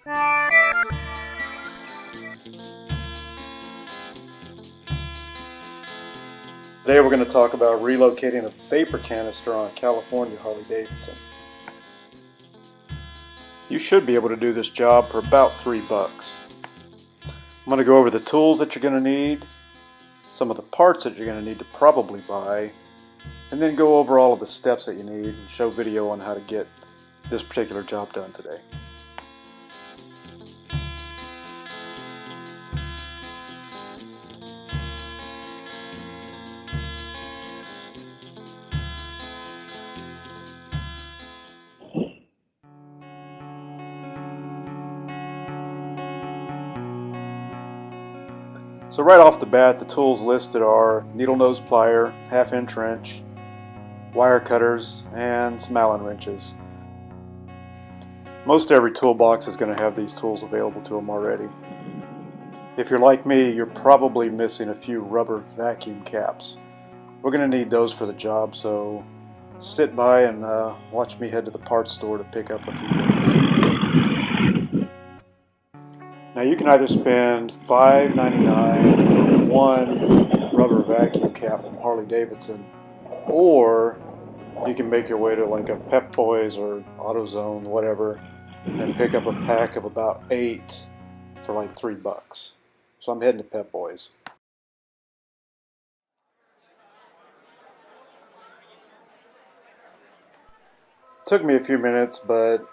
Today we're going to talk about relocating a vapor canister on a California Harley-Davidson. You should be able to do this job for about $3. I'm going to go over the tools that you're going to need, some of the parts that you're going to need to probably buy, and then go over all of the steps that you need and show video on how to get this particular job done today. So right off the bat, the tools listed are needle nose plier, 1/2-inch wrench, wire cutters, and some Allen wrenches. Most every toolbox is going to have these tools available to them already. If you're like me, you're probably missing a few rubber vacuum caps. We're going to need those for the job, so sit by and watch me head to the parts store to pick up a few things. Now you can either spend $5.99 for one rubber vacuum cap from Harley-Davidson, or you can make your way to like a Pep Boys or AutoZone, whatever, and pick up a pack of about 8 for like $3. So I'm heading to Pep Boys. Took me a few minutes, but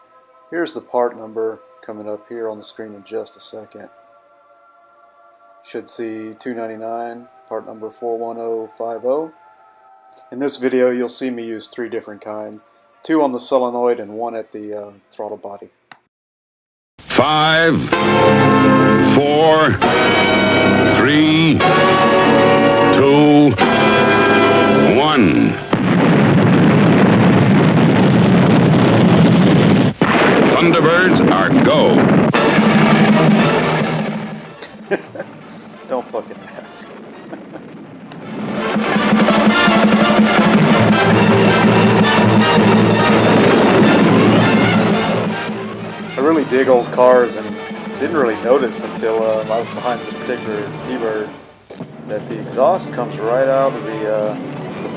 here's the part number coming up here on the screen in just a second. Should see $2.99, part number 41050. In this video you'll see me use 3 different kinds, 2 on the solenoid and 1 at the throttle body. 5, 4, 3, 2, 1. Thunderbirds are go. Don't fucking ask. I really dig old cars and didn't really notice until I was behind this particular T-Bird that the exhaust comes right out of the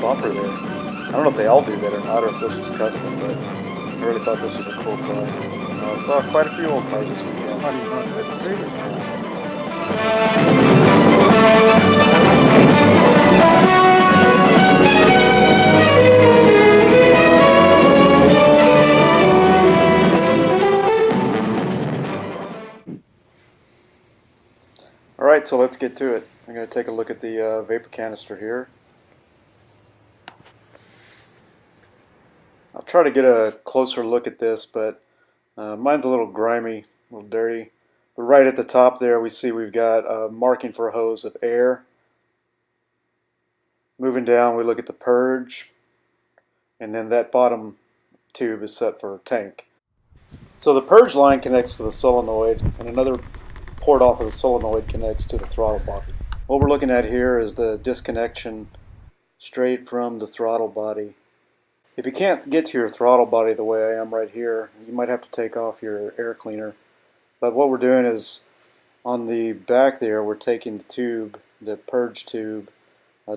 bumper there. I don't know if they all do that or not, or if this was custom, but I really thought this was a cool car. I saw quite a few old cars this weekend. Alright, so let's get to it. I'm going to take a look at the vapor canister here. I'll try to get a closer look at this, but mine's a little grimy, a little dirty. But right at the top there we see we've got a marking for a hose of air. Moving down we look at the purge, and then that bottom tube is set for a tank. So the purge line connects to the solenoid, and another port off of the solenoid connects to the throttle body. What we're looking at here is the disconnection straight from the throttle body. If you can't get to your throttle body the way I am right here, you might have to take off your air cleaner. But what we're doing is, on the back there, we're taking the tube, the purge tube,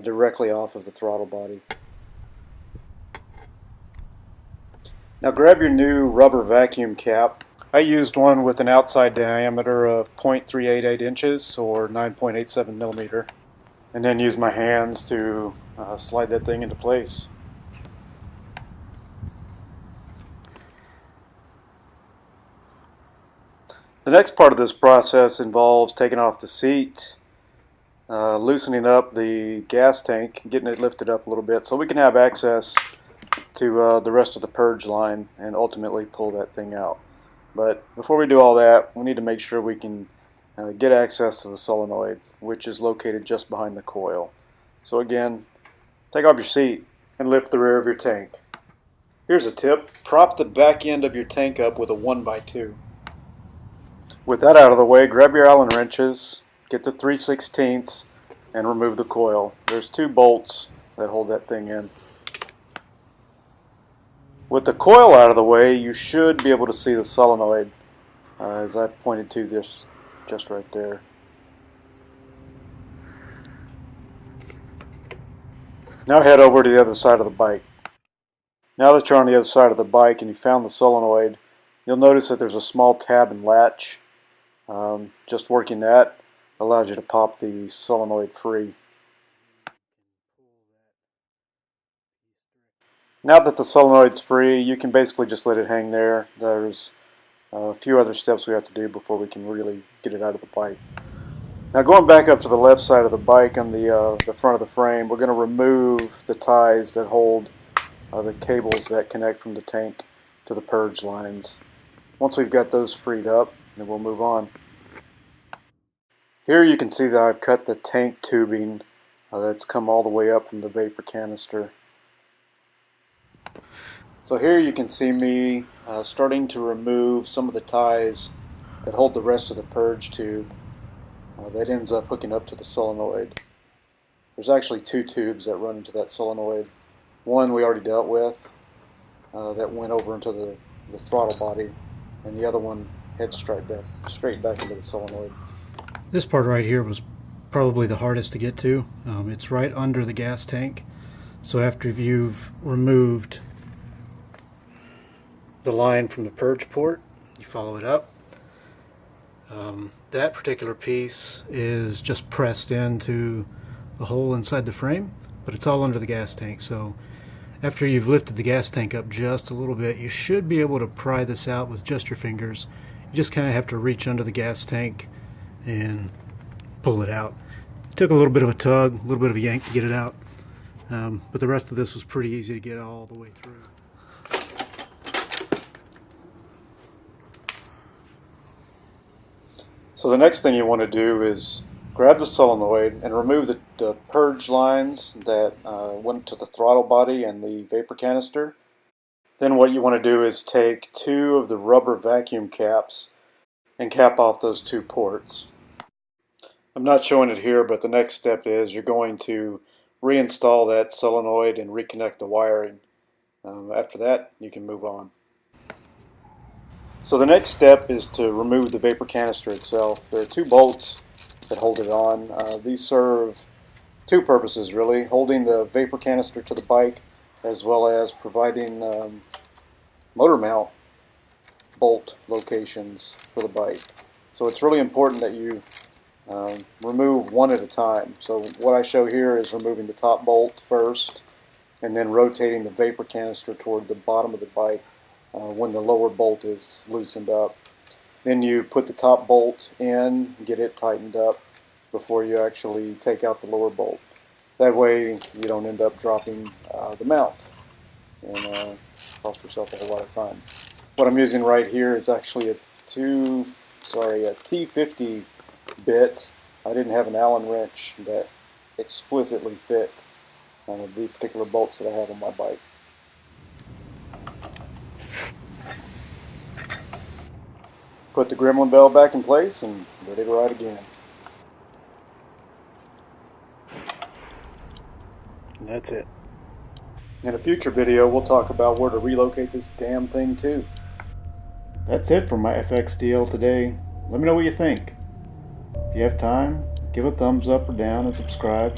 directly off of the throttle body. Now grab your new rubber vacuum cap. I used one with an outside diameter of 0.388 inches or 9.87 millimeter, and then use my hands to slide that thing into place. The next part of this process involves taking off the seat, loosening up the gas tank, getting it lifted up a little bit so we can have access to the rest of the purge line and ultimately pull that thing out. But before we do all that, we need to make sure we can get access to the solenoid, which is located just behind the coil. So again, take off your seat and lift the rear of your tank. Here's a tip: prop the back end of your tank up with a 1x2. With that out of the way, grab your Allen wrenches, get the 3/16, and remove the coil. There's 2 bolts that hold that thing in. With the coil out of the way, you should be able to see the solenoid. as I pointed to this just right there. Now head over to the other side of the bike. Now that you're on the other side of the bike and you found the solenoid, you'll notice that there's a small tab and latch. Just working that allows you to pop the solenoid free. Now that the solenoid's free, you can basically just let it hang there. There's a few other steps we have to do before we can really get it out of the bike. Now going back up to the left side of the bike on the front of the frame, we're going to remove the ties that hold the cables that connect from the tank to the purge lines. Once we've got those freed up, then we'll move on. Here you can see that I've cut the tank tubing that's come all the way up from the vapor canister. So here you can see me starting to remove some of the ties that hold the rest of the purge tube that ends up hooking up to the solenoid. There's actually two tubes that run into that solenoid. One we already dealt with that went over into the throttle body, and the other one heads straight back into the solenoid. This part right here was probably the hardest to get to. It's right under the gas tank. So after you've removed the line from the purge port, you follow it up. That particular piece is just pressed into the hole inside the frame, but it's all under the gas tank. So after you've lifted the gas tank up just a little bit, you should be able to pry this out with just your fingers. You just kind of have to reach under the gas tank and pull it out. It took a little bit of a tug, a little bit of a yank to get it out, but the rest of this was pretty easy to get all the way through. So the next thing you want to do is grab the solenoid and remove the purge lines that went to the throttle body and the vapor canister. Then what you want to do is take two of the rubber vacuum caps and cap off those two ports. I'm not showing it here, but the next step is you're going to reinstall that solenoid and reconnect the wiring. After that, you can move on. So the next step is to remove the vapor canister itself. There are two bolts that hold it on. These serve two purposes really, holding the vapor canister to the bike as well as providing motor mount bolt locations for the bike. So it's really important that you remove one at a time. So what I show here is removing the top bolt first and then rotating the vapor canister toward the bottom of the bike when the lower bolt is loosened up. Then you put the top bolt in, get it tightened up before you actually take out the lower bolt. That way you don't end up dropping the mount and cost yourself a whole lot of time. What I'm using right here is actually a T50 bit. I didn't have an Allen wrench that explicitly fit the particular bolts that I have on my bike. Put the gremlin bell back in place and ready to ride again. And that's it. In a future video, we'll talk about where to relocate this damn thing to. That's it for my FXDL today. Let me know what you think. If you have time, give a thumbs up or down and subscribe.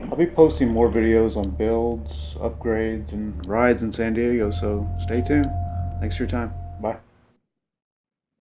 I'll be posting more videos on builds, upgrades, and rides in San Diego, so stay tuned. Thanks for your time. Bye.